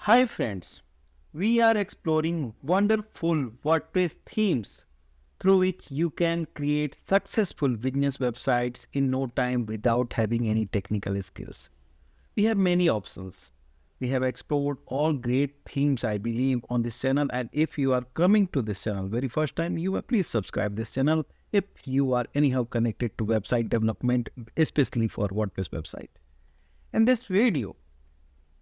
Hi friends, we are exploring wonderful WordPress themes through which you can create successful business websites in no time without having any technical skills. We have many options. We have explored all great themes, I believe, on this channel, and if you are coming to this channel very first time, you may please subscribe this channel if you are anyhow connected to website development, especially for WordPress website. In this video,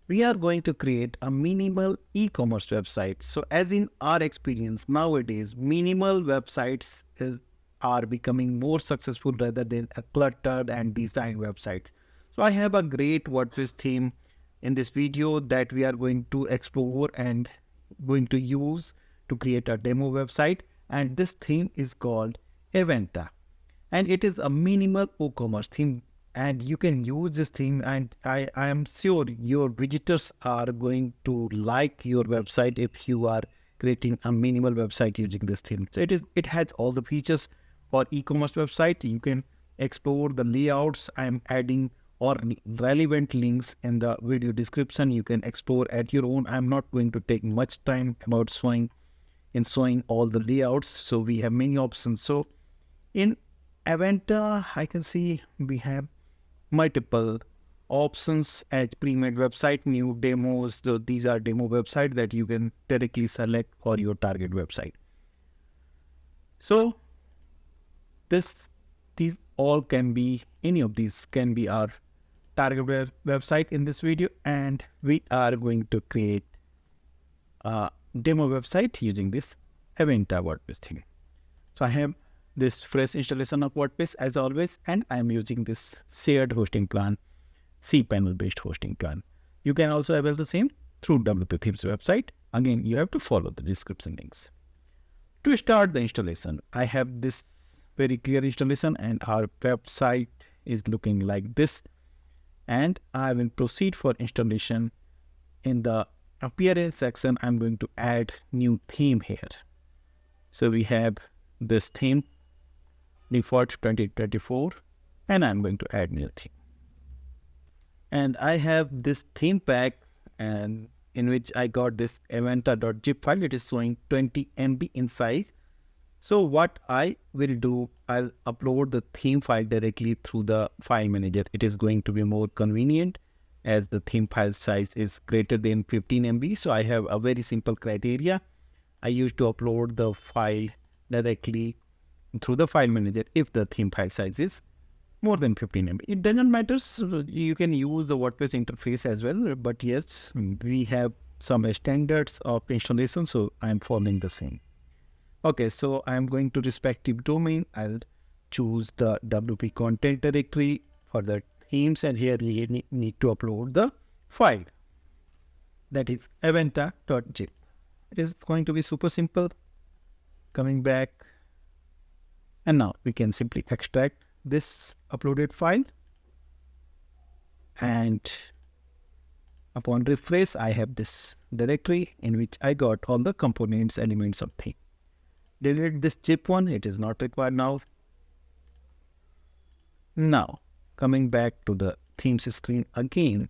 we are going to create a minimal e-commerce website. So as in our experience nowadays, minimal websites are becoming more successful rather than a cluttered and designed websites. So I have a great WordPress theme in this video that we are going to explore and going to use to create a demo website. And this theme is called Aventa. And it is a minimal WooCommerce theme. And you can use this theme, and I am sure your visitors are going to like your website if you are creating a minimal website using this theme. So it has all the features for e-commerce website. You can explore the layouts. I am adding or relevant links in the video description. You can explore at your own. I'm not going to take much time about showing all the layouts. So we have many options. So in Aventa, I can see we have multiple options as pre-made website, new demos. So these are demo websites that you can directly select for your target website. So these all can be, any of these can be our target website in this video, and we are going to create a demo website using this Aventa WordPress theme. So I have this fresh installation of WordPress as always, and I am using this shared hosting plan, cPanel based hosting plan. You can also avail the same through WP Themes website. Again, you have to follow the description links. To start the installation, I have this very clear installation, and our website is looking like this. And I will proceed for installation. In the appearance section, I'm going to add new theme here. So we have this theme, default 2024, and I'm going to add new theme. And I have this theme pack, and in which I got this aventa.zip file. It is showing 20 MB in size. So what I will do, I'll upload the theme file directly through the file manager. It is going to be more convenient as the theme file size is greater than 15 MB. So I have a very simple criteria. I used to upload the file directly through the file manager if the theme file size is more than 15 MB. It doesn't matter, so you can use the WordPress interface as well, but yes, we have some standards of installation, so I'm following the same. Okay, so I'm going to respective domain. I'll choose the WP content directory for the themes, and here we need to upload the file, that is aventa.zip. It is going to be super simple. Coming back, and now we can simply extract this uploaded file, and upon refresh, I have this directory in which I got all the components, elements of theme. Delete this zip one, it is not required now. Now, coming back to the themes screen again,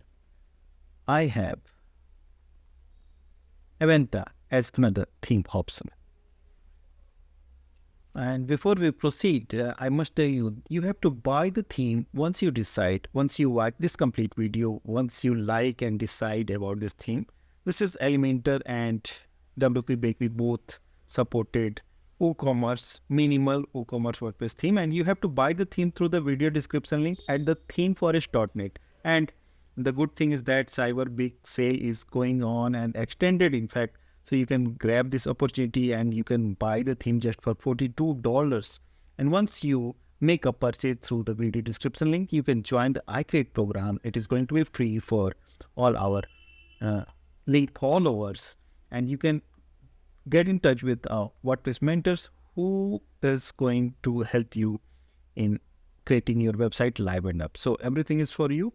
I have Aventa as another theme option. And before we proceed, I must tell you, you have to buy the theme once you decide, once you watch this complete video, once you like and decide about this theme. This is Elementor and WP Bakery both supported WooCommerce, minimal WooCommerce WordPress theme, and you have to buy the theme through the video description link at the themeforest.net. And the good thing is that Cyber Big Sale is going on and extended, in fact. So you can grab this opportunity and you can buy the theme just for $42. And once you make a purchase through the video description link, you can join the iCreate program. It is going to be free for all our lead followers. And you can get in touch with our WordPress mentors who is going to help you in creating your website live and up. So everything is for you.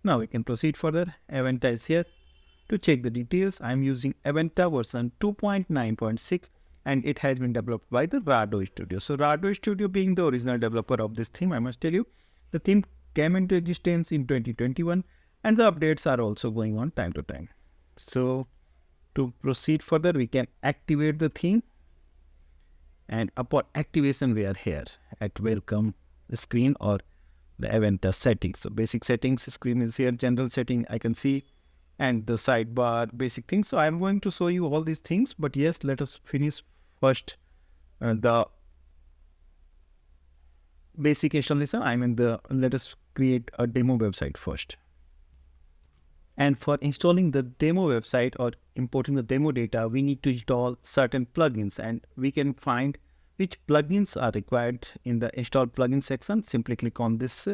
Now we can proceed further. Aventa is here. To check the details, I am using Aventa version 2.9.6, and it has been developed by the Rado Studio. So Rado Studio being the original developer of this theme, I must tell you, the theme came into existence in 2021, and the updates are also going on time to time. So To proceed further, we can activate the theme, and upon activation we are here at welcome screen or the Aventa settings. So basic settings screen is here, general setting I can see, and the sidebar, basic things. So I'm going to show you all these things, but yes, let us finish first the basic installation. Let us create a demo website first. And for installing the demo website or importing the demo data, we need to install certain plugins, and we can find which plugins are required in the install plugin section. Simply click on this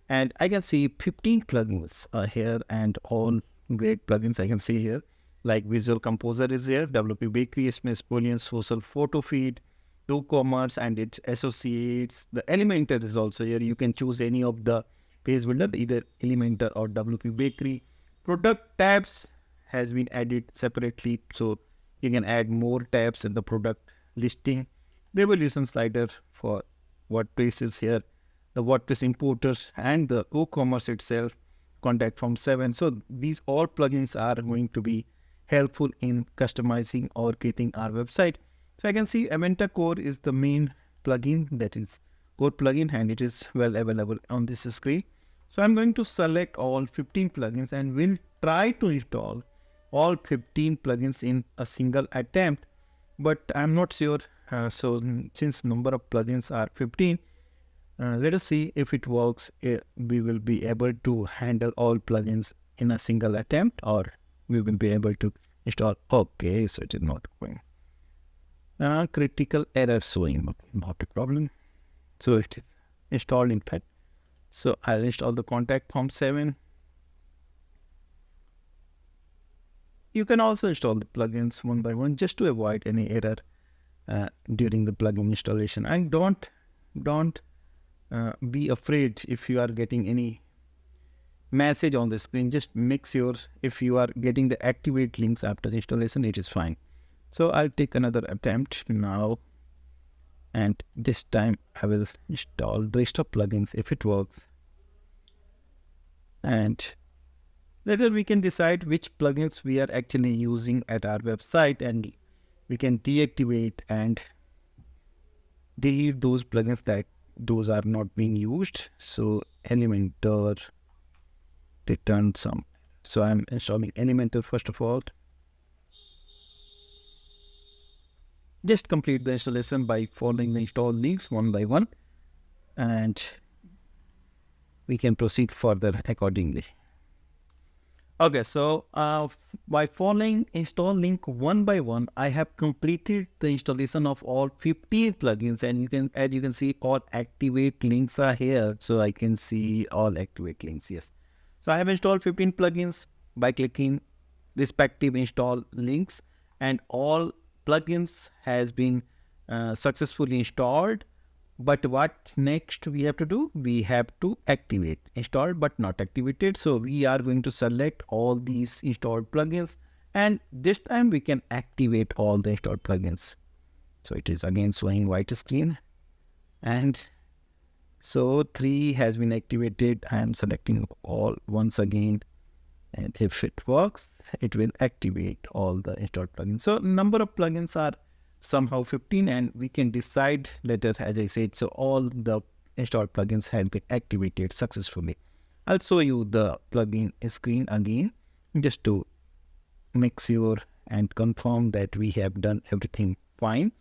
and I can see 15 plugins are here, and all great plugins I can see here, like Visual Composer is here, WP Bakery, SMS Boolean, Social Photo Feed, WooCommerce and its associates. The Elementor is also here. You can choose any of the page builder, either Elementor or WP Bakery. Product tabs has been added separately, so you can add more tabs in the product listing. Revolution slider for WordPress is here. The WordPress importers and the WooCommerce itself, contact form 7. So these all plugins are going to be helpful in customizing or creating our website. So I can see Aventa Core is the main plugin, that is core plugin, and it is well available on this screen. So I'm going to select all 15 plugins and we'll try to install all 15 plugins in a single attempt, but I'm not sure. So since number of plugins are 15, let us see if it works. We will be able to handle all plugins in a single attempt, or we will be able to install. Okay, so it is not going. Critical error showing, not a problem. So it is installed in fact. So I'll install the contact form 7. You can also install the plugins one by one just to avoid any error during the plugin installation. And don't be afraid if you are getting any message on the screen. Just make sure if you are getting the activate links after installation, it is fine. So I'll take another attempt now, and this time I will install the rest of plugins if it works, and later we can decide which plugins we are actually using at our website, and we can deactivate and delete those plugins that those are not being used. So Elementor return some. So I'm installing Elementor first of all. Just complete the installation by following the install links one by one, and we can proceed further accordingly. Okay, so by following install link one by one, I have completed the installation of all 15 plugins, and as you can see, all activate links are here. So I can see all activate links. Yes. So I have installed 15 plugins by clicking respective install links, and all plugins has been successfully installed. But what next we have to do? We have to activate. Installed but not activated. So we are going to select all these installed plugins, and this time we can activate all the installed plugins. So it is again showing white screen, and so 3 has been activated. I am selecting all once again, and if it works, it will activate all the installed plugins. So number of plugins are somehow 15, and we can decide later, as I said. So all the installed plugins have been activated successfully. I'll show you the plugin screen again just to make sure and confirm that we have done everything fine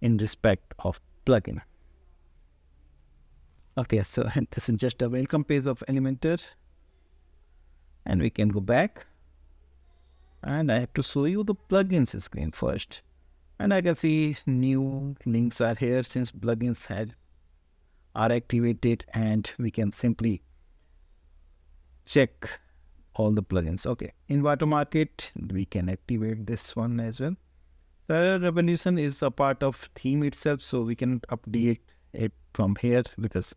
in respect of plugin. Okay, so this is just a welcome page of Elementor, and we can go back, and I have to show you the plugins screen first. And I can see new links are here since plugins are activated, and we can simply check all the plugins. Okay, in watermarket, we can activate this one as well. The Revolution is a part of theme itself, so we can update it from here because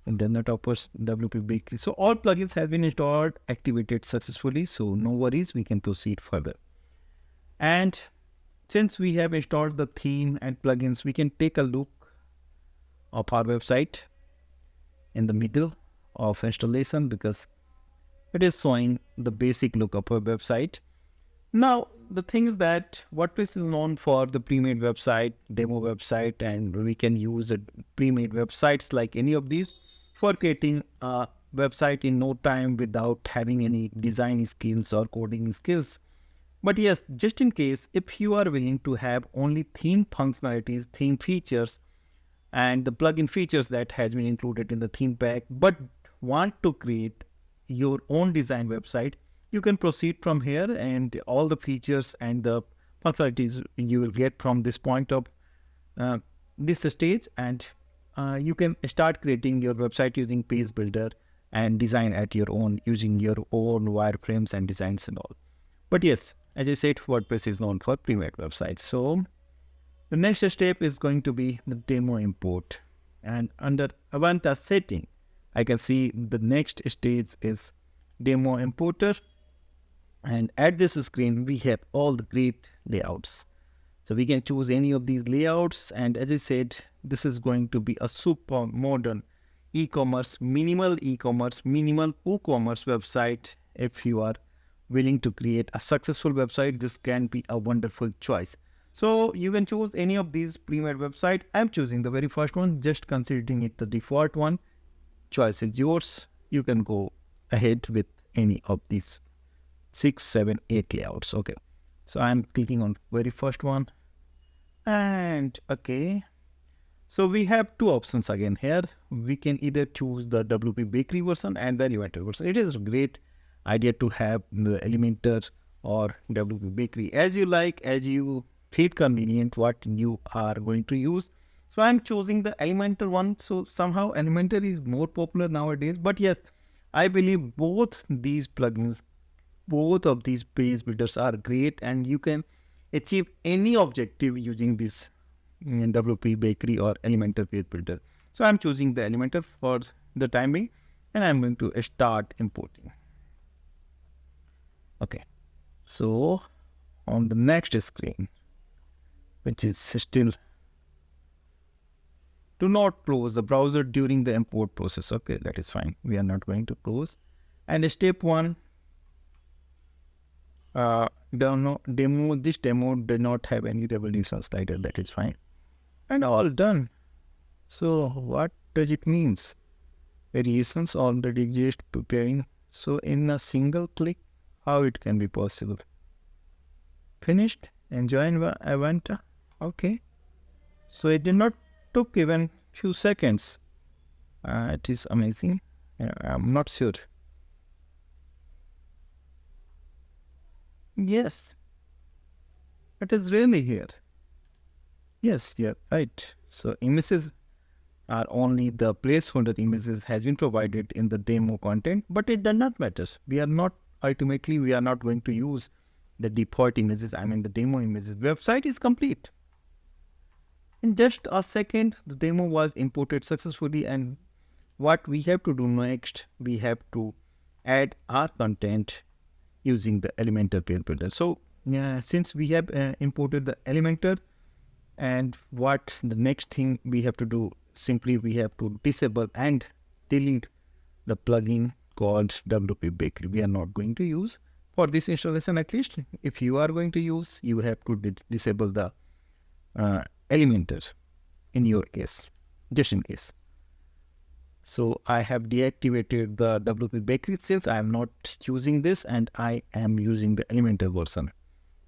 Internet offers WP Bakery. So all plugins have been installed, activated successfully. So no worries, we can proceed further. And since we have installed the theme and plugins, we can take a look of our website in the middle of installation because it is showing the basic look of our website. Now, the thing is that WordPress is known for the pre-made website, demo website, and we can use pre-made websites like any of these for creating a website in no time without having any design skills or coding skills. But yes, just in case, if you are willing to have only theme functionalities, theme features, and the plugin features that has been included in the theme pack, but want to create your own design website, you can proceed from here, and all the features and the functionalities you will get from this point of this stage, and you can start creating your website using page builder and design at your own using your own wireframes and designs and all. But yes, as I said, WordPress is known for pre-made websites. So the next step is going to be the demo import, and under Aventa setting, I can see the next stage is demo importer, and at this screen we have all the great layouts. So we can choose any of these layouts, and as I said, this is going to be a super modern e-commerce, minimal WooCommerce website. If you are willing to create a successful website, this can be a wonderful choice. So you can choose any of these pre-made website. I'm choosing the very first one, just considering it the default one. Choice is yours. You can go ahead with any of these 6, 7, 8 layouts. Okay, so I'm clicking on very first one, and okay, so we have two options again here. We can either choose the WP Bakery version and the Elementor version. It is a great idea to have the Elementor or WP Bakery as you like, as you feel convenient, what you are going to use. So I'm choosing the Elementor one. So somehow Elementor is more popular nowadays. But yes, I believe both these plugins, both of these page builders are great, and you can achieve any objective using this WP Bakery or Elementor page builder. So I'm choosing the Elementor for the time being, and I'm going to start importing. Okay, so on the next screen, which is still, do not close the browser during the import process. Okay, that is fine. We are not going to close. And step 1, this demo did not have any revolution slider. That is fine. And all done. So what does it means? Variations already exist preparing. So in a single click, how it can be possible? Finished. Enjoy Aventa. Okay. So it did not took even few seconds. It is amazing. I'm not sure. Yes, it is really here. Yes, you're right. So images are only the placeholder images has been provided in the demo content, but it does not matter. We are not going to use the default images. I mean the demo images. Website is complete. In just a second, the demo was imported successfully, and what we have to do next, we have to add our content using the Elementor page builder. So since we have imported the Elementor, and what the next thing we have to do, simply we have to disable and delete the plugin called WP Bakery. We are not going to use for this installation. At least if you are going to use, you have to disable the Elementor in your case, just in case. So I have deactivated the WP Bakery since I am not using this and I am using the Elementor version.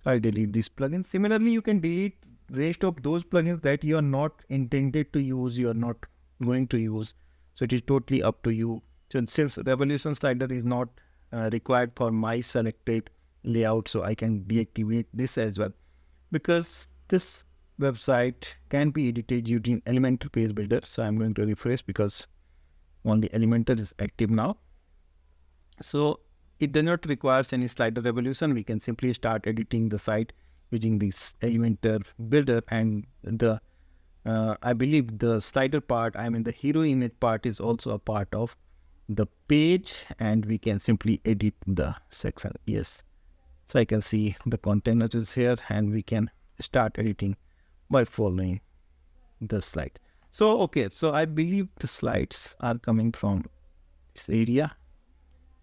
I'll delete this plugin. Similarly, you can delete rest of those plugins that you are not intended to use, you are not going to use. So it is totally up to you. So since Revolution slider is not required for my selected layout, so I can deactivate this as well, because this website can be edited using Elementor page builder. So I'm going to refresh because only Elementor is active now. So it does not require any slider revolution. We can simply start editing the site using this Elementor builder, and the I believe the slider part, I mean the hero image part, is also a part of the page, and we can simply edit the section. Yes, so I can see the container is here, and we can start editing by following the slide. So okay, so I believe the slides are coming from this area.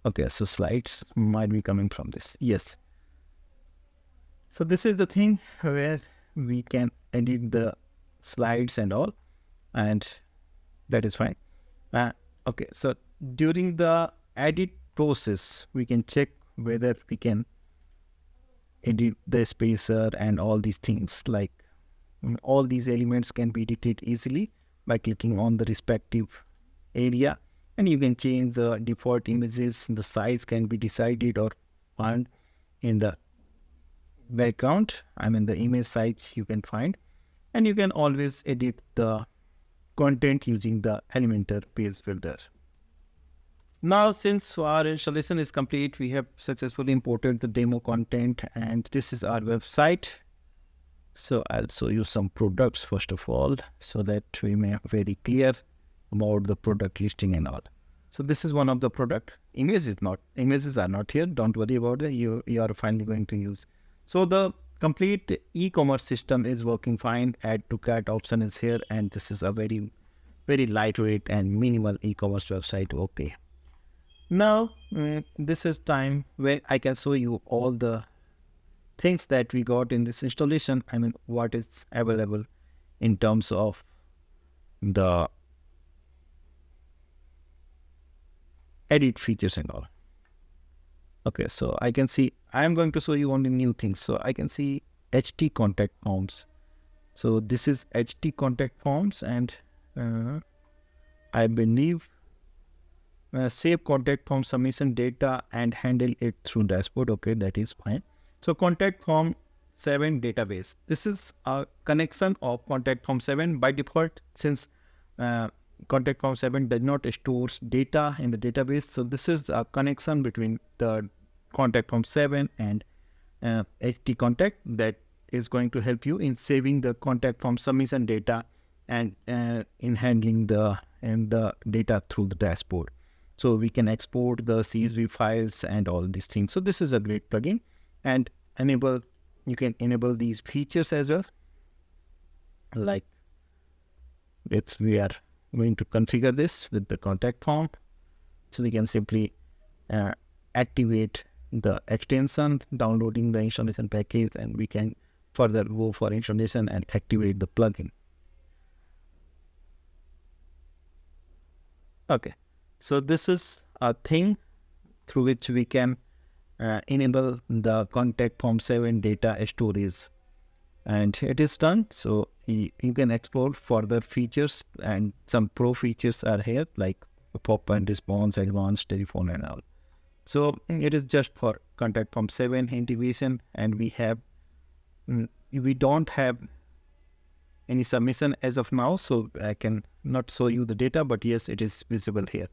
Okay, so slides might be coming from this. Yes. So this is the thing where we can edit the slides and all, and that is fine. Okay, so during the edit process, we can check whether we can edit the spacer and all these things. Like all these elements can be edited easily by clicking on the respective area, and you can change the default images. The size can be decided or found in the background. I mean the image size you can find, and you can always edit the content using the Elementor page builder. Now, since our installation is complete, we have successfully imported the demo content, and this is our website. So I'll show you some products first of all, so that we may have very clear about the product listing and all. So this is one of the product. Images are not here. Don't worry about it. You are finally going to use. So the complete e-commerce system is working fine. Add to cart option is here, and this is a very, very lightweight and minimal e-commerce website. Okay. Now this is time where I can show you all the things that we got in this installation. I mean, what is available in terms of the edit features and all. Okay, so I can see, I am going to show you only new things. So I can see HT contact forms. So this is HT contact forms, and I believe save contact form submission data and handle it through dashboard. Okay, that is fine. So contact form 7 database. This is a connection of contact form 7 by default, since contact form 7 does not store data in the database. So this is a connection between the contact form 7 and HT contact that is going to help you in saving the contact form submission data and in handling the data through the dashboard. So we can export the CSV files and all these things. So this is a great plugin, and you can enable these features as well. Like if we are going to configure this with the contact form, so we can simply activate the extension, downloading the installation package, and we can further go for installation and activate the plugin. Okay, so this is a thing through which we can enable the contact form 7 data storage, and it is done. So you can explore further features, and some pro features are here, like pop and response, advanced telephone and all. So it is just for contact form 7 integration, and we don't have any submission as of now, so I can not show you the data, but yes, it is visible here.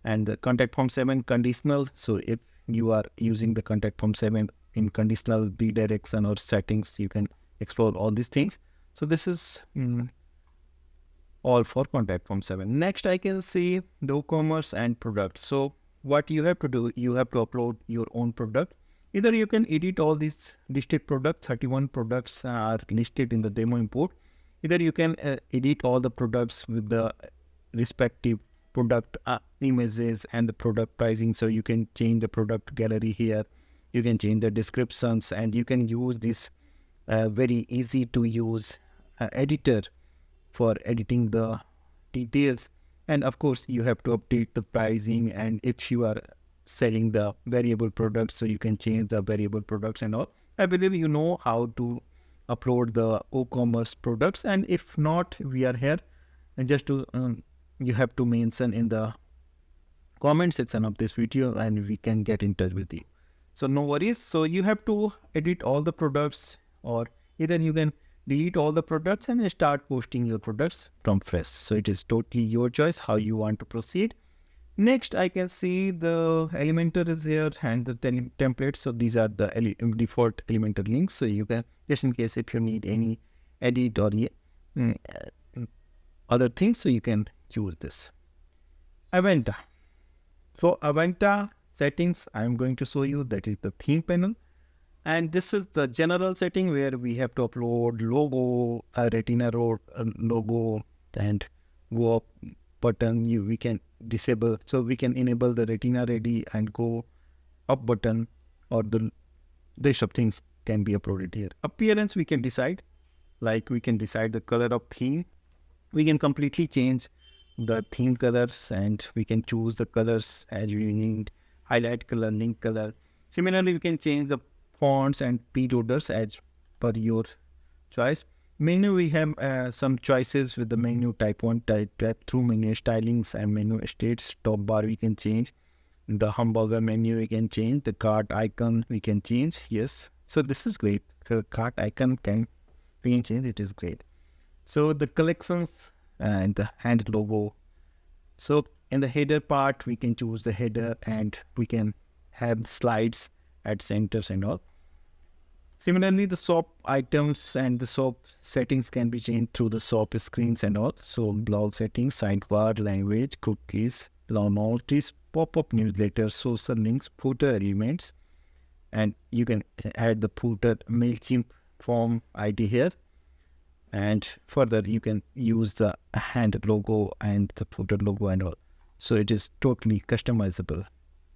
And the contact form 7 conditional, so if you are using the contact form 7 in conditional redirection or settings, you can explore all these things. So this is all for contact form 7. Next, I can see the WooCommerce and product. So what you have to do, you have to upload your own product. Either you can edit all these listed products, 31 products are listed in the demo import. Either you can edit all the products with the respective product images and the product pricing. So you can change the product gallery here, you can change the descriptions, and you can use this very easy to use editor for editing the details. And of course you have to update the pricing, and if you are selling the variable products, so you can change the variable products and all. I believe you know how to upload the WooCommerce products, and if not, we are here, and just to you have to mention in the comment section of this video, and we can get in touch with you. So no worries. So you have to edit all the products, or either you can delete all the products and start posting your products from fresh. So it is totally your choice how you want to proceed. Next, I can see the Elementor is here and the templates. So these are the default Elementor links. So you can, just in case if you need any edit or other things, so you can use this. Aventa. So Aventa settings, I am going to show you, that is the theme panel. And this is the general setting where we have to upload logo, a retina logo, and go up button. We can disable, so we can enable the retina ready and go up button, or the rest of things can be uploaded here. Appearance we can decide, like we can decide the color of theme. We can completely change the theme colors and we can choose the colors as you need, highlight color, link color. Similarly, we can change the fonts and preloaders as per your choice. Menu, we have some choices with the menu type 1, type through menu stylings and menu states. Top bar we can change. The hamburger menu we can change. The cart icon we can change. Yes. So this is great. The cart icon we can change. It is great. So the collections and the hand logo. So in the header part, we can choose the header and we can have slides at centers and all. Similarly, the shop items and the shop settings can be changed through the shop screens and all. So blog settings, sidebar, language, cookies, notice, pop-up newsletters, social links, footer elements, and you can add the footer MailChimp form ID here. And further, you can use the hand logo and the footer logo and all. So it is totally customizable.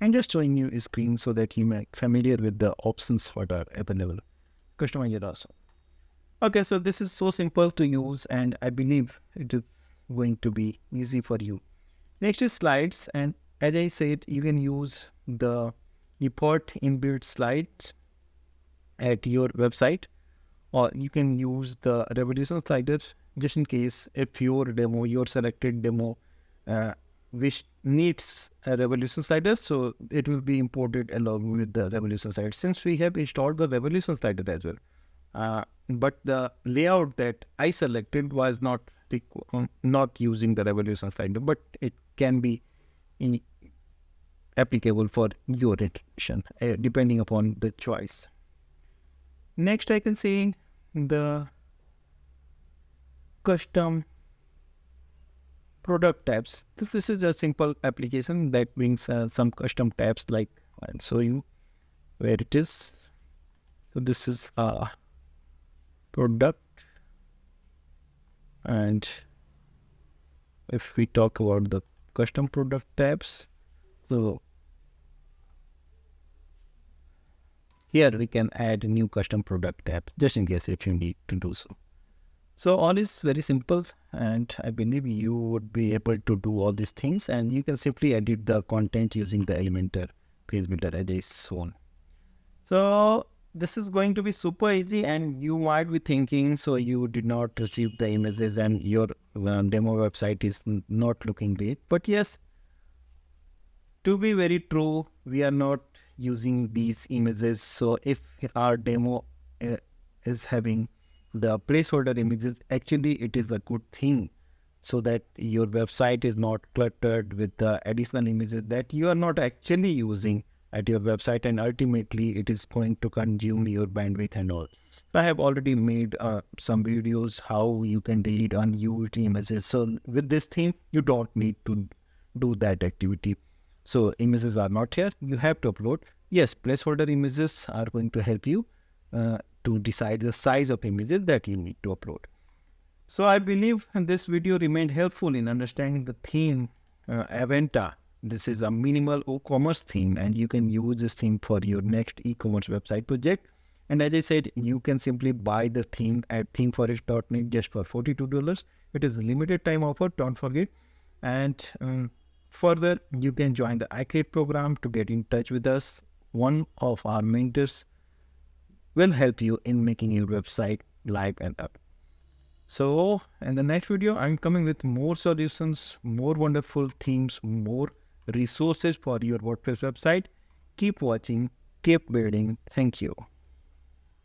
I'm just showing you a screen so that you may be familiar with the options that are available. Customize it also. Okay, so this is so simple to use and I believe it is going to be easy for you. Next is slides, and as I said, you can use the default inbuilt slides at your website, or you can use the revolution sliders just in case if your selected demo which needs a revolution slider, so it will be imported along with the revolution slider, since we have installed the revolution slider as well. But the layout that I selected was not using the revolution slider, but it can be applicable for your edition depending upon the choice. Next, I can say the custom product tabs. This is a simple application that brings some custom tabs, like I'll show you where it is. So this is a product, and if we talk about the custom product tabs, so here we can add a new custom product tab just in case if you need to do so. So all is very simple, and I believe you would be able to do all these things, and you can simply edit the content using the Elementor page builder as I shown. So this is going to be super easy, and you might be thinking, so you did not receive the images and your demo website is not looking great. But yes, to be very true, we are not using these images. So if our demo is having the placeholder images, actually it is a good thing, so that your website is not cluttered with the additional images that you are not actually using at your website, and ultimately it is going to consume your bandwidth and all. So I have already made some videos how you can delete unused images. So with this theme, you don't need to do that activity. So images are not here, you have to upload. Yes, placeholder images are going to help you to decide the size of images that you need to upload. So I believe this video remained helpful in understanding the theme Aventa. This is a minimal WooCommerce theme, and you can use this theme for your next e-commerce website project. And as I said, you can simply buy the theme at themeforest.net just for $42. It is a limited time offer, don't forget. And further, you can join the iCreate program to get in touch with us. One of our mentors will help you in making your website live and up. So in the next video, I'm coming with more solutions, more wonderful themes, more resources for your WordPress website. Keep watching, keep building. Thank you.